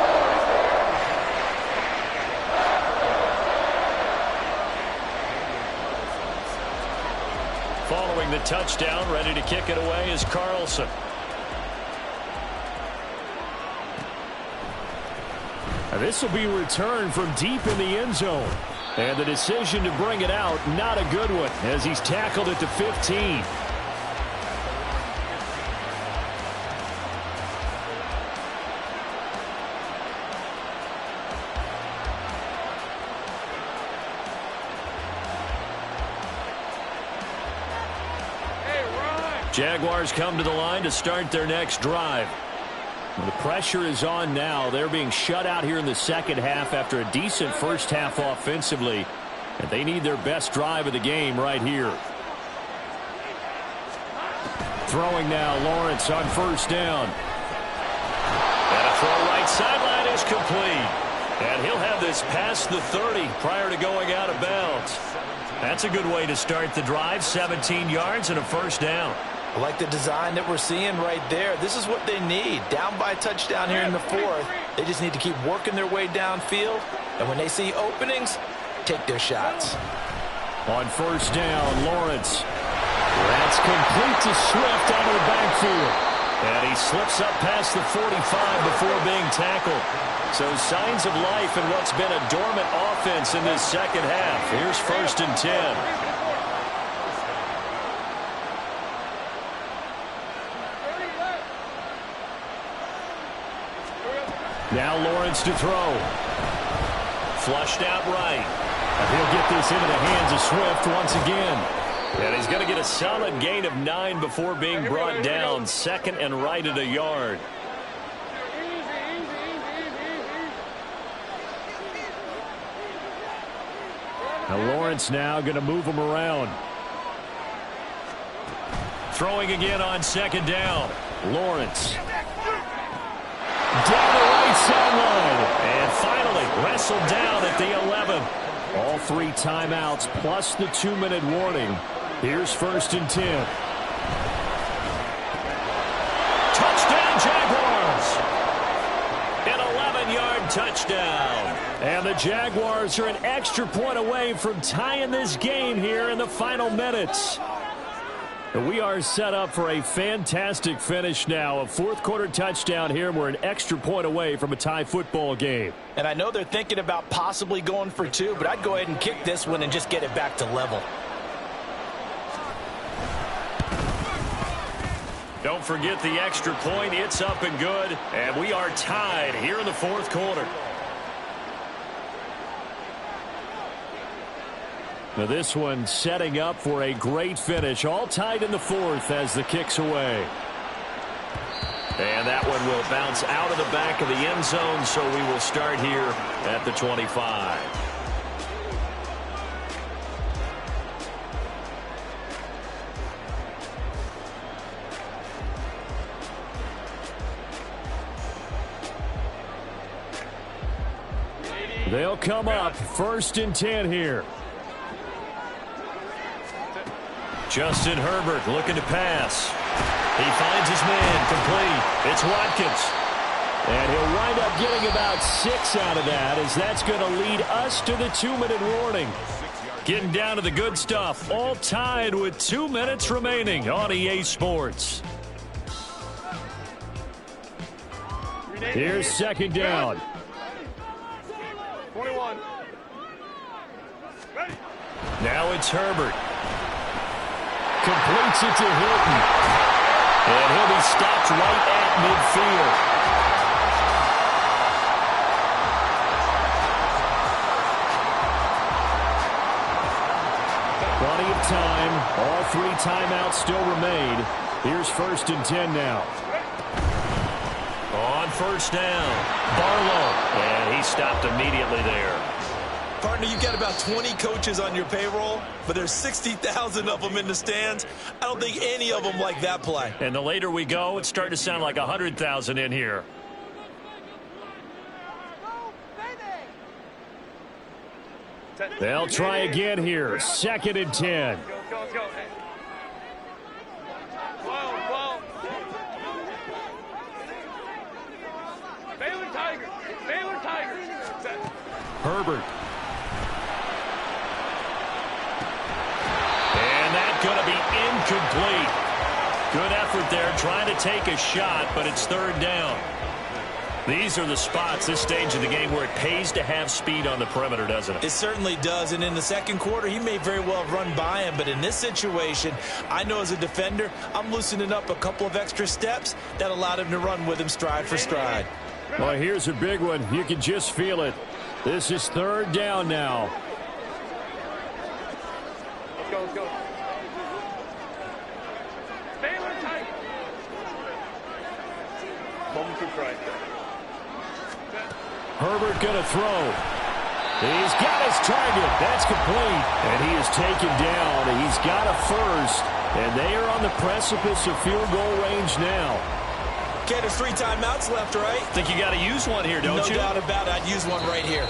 Following the touchdown, ready to kick it away is Carlson. And this will be returned from deep in the end zone. And the decision to bring it out, not a good one, as he's tackled at the 15. Jaguars come to the line to start their next drive. Well, the pressure is on now. They're being shut out here in the second half after a decent first half offensively. And they need their best drive of the game right here. Throwing now, Lawrence on first down. And a throw right sideline is complete. And he'll have this past the 30 prior to going out of bounds. That's a good way to start the drive. 17 yards and a first down. I like the design that we're seeing right there. This is what they need. Down by a touchdown here in the fourth. They just need to keep working their way downfield. And when they see openings, take their shots. On first down, Lawrence. That's complete to Swift out of the backfield. And he slips up past the 45 before being tackled. So signs of life in what's been a dormant offense in this second half. Here's first and 10. Now Lawrence to throw. Flushed out right. And he'll get this into the hands of Swift once again. And he's going to get a solid gain of 9 before being brought down. Second and right at a yard. Now Lawrence now going to move him around. Throwing again on second down. Lawrence. Down the right sideline. And finally wrestled down at the 11. All 3 timeouts plus the 2-minute warning. Here's first and 10. Touchdown Jaguars. An 11-yard touchdown. And the Jaguars are an extra point away from tying this game here in the final minutes. We are set up for a fantastic finish now. A fourth-quarter touchdown here, and we're an extra point away from a tie football game. And I know they're thinking about possibly going for 2, but I'd go ahead and kick this one and just get it back to level. Don't forget the extra point. It's up and good, and we are tied here in the fourth quarter. Now this one setting up for a great finish. All tied in the fourth as the kick's away. And that one will bounce out of the back of the end zone, so we will start here at the 25. They'll come up first and 10 here. Justin Herbert looking to pass. He finds his man complete. It's Watkins. And he'll wind up getting about 6 out of that, as that's going to lead us to the 2-minute warning. Getting down to the good stuff. All tied with 2 minutes remaining on EA Sports. Here's second down. 21. Ready. Now it's Herbert. Completes it to Hilton. And he'll be stopped right at midfield. Plenty of time. All 3 timeouts still remain. Here's first and 10 now. On first down, Barlow. And he stopped immediately there. Partner, you've got about 20 coaches on your payroll, but there's 60,000 of them in the stands. I don't think any of them like that play. And the later we go, it's starting to sound like 100,000 in here. They'll try again here. Second and 10. Let's go. Well. Baylor Tigers. Herbert. And that's going to be incomplete. Good effort there, trying to take a shot, but it's third down. These are the spots, this stage of the game, where it pays to have speed on the perimeter, doesn't it? It certainly does, and in the second quarter, he may very well run by him, but in this situation, I know as a defender, I'm loosening up a couple of extra steps that allowed him to run with him stride for stride. Well, here's a big one. You can just feel it. This is third down now. Let's go. Baylor Herbert going to throw. He's got his target. That's complete. And he is taken down. He's got a first. And they are on the precipice of field goal range now. Okay, there's 3 timeouts left, right? Think you got to use one here, don't you? No doubt about it. I'd use one right here.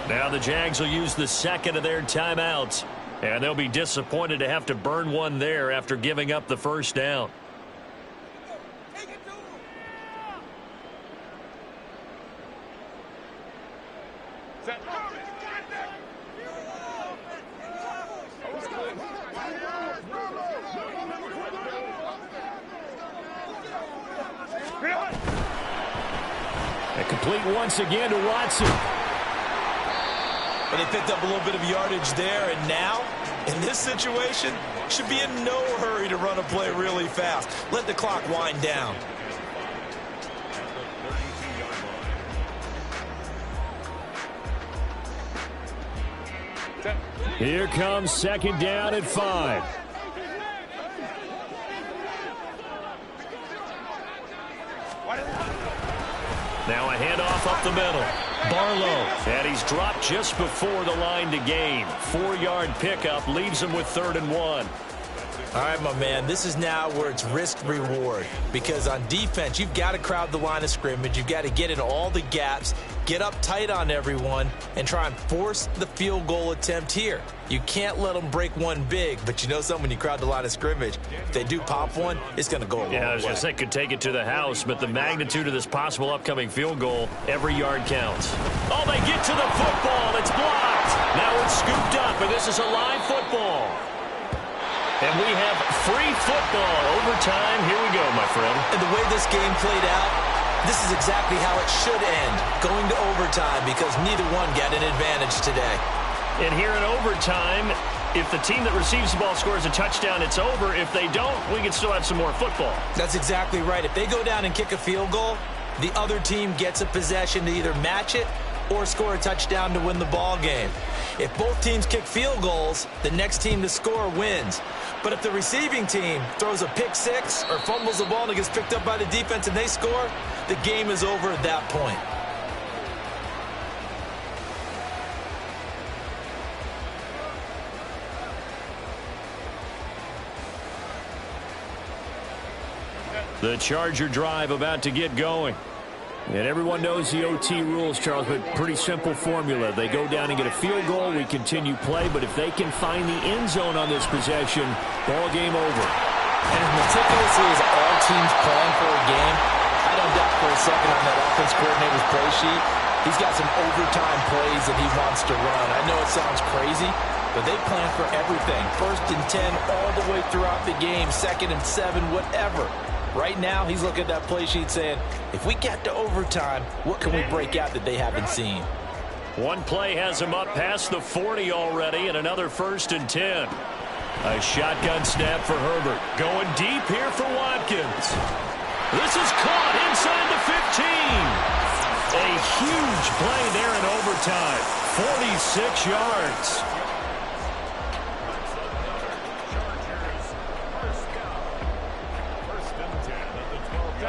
Now the Jags will use the second of their timeouts. And they'll be disappointed to have to burn one there after giving up the first down. And complete once again to Watson. And he picked up a little bit of yardage there, and now, in this situation, should be in no hurry to run a play really fast. Let the clock wind down. Here comes second down at 5. Now a handoff up the middle. Barlow. And he's dropped just before the line to gain. 4-yard pickup leaves him with 3rd and 1. All right, my man, this is now where it's risk-reward. Because on defense, you've got to crowd the line of scrimmage. You've got to get in all the gaps, get up tight on everyone, and try and force the field goal attempt here. You can't let them break one big, but you know something, when you crowd the line of scrimmage, if they do pop one, it's going to go a long way. Yeah, I was going to say could take it to the house, but the magnitude of this possible upcoming field goal, every yard counts. Oh, they get to the football. It's blocked. Now it's scooped up, and this is a live football. And we have free football. Overtime. Here we go, my friend. And the way this game played out, this is exactly how it should end, going to overtime, because neither one got an advantage today. And here in overtime, if the team that receives the ball scores a touchdown, it's over. If they don't, we can still have some more football. That's exactly right. If they go down and kick a field goal, the other team gets a possession to either match it or score a touchdown to win the ball game. If both teams kick field goals, the next team to score wins. But if the receiving team throws a pick six or fumbles the ball and it gets picked up by the defense and they score, the game is over at that point. The Charger drive about to get going. And everyone knows the OT rules, Charles, but pretty simple formula. They go down and get a field goal, we continue play, but if they can find the end zone on this possession, ball game over. And as meticulously as all teams plan for a game, I don't doubt for a second on that offense coordinator's play sheet, he's got some overtime plays that he wants to run. I know it sounds crazy, but they plan for everything. 1st and 10 all the way throughout the game, 2nd and 7, whatever. Right now, he's looking at that play sheet saying, if we get to overtime, what can we break out that they haven't seen? One play has him up past the 40 already, and another 1st and 10. A shotgun snap for Herbert. Going deep here for Watkins. This is caught inside the 15. A huge play there in overtime. 46 yards.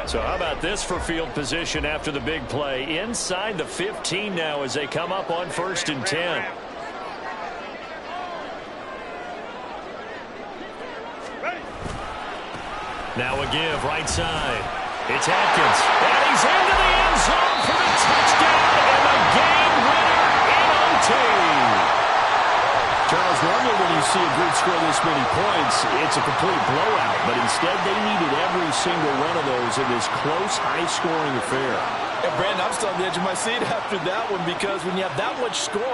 So how about this for field position after the big play? Inside the 15 now as they come up on 1st and 10. Now a give right side. It's Atkins. And he's into the end zone for the touchdown and the game winner in OT. Charles, normally when you see a group score this many points, it's a complete blowout. But instead, they needed every single one of those in this close, high-scoring affair. And, Brandon, I'm still on the edge of my seat after that one because when you have that much scoring,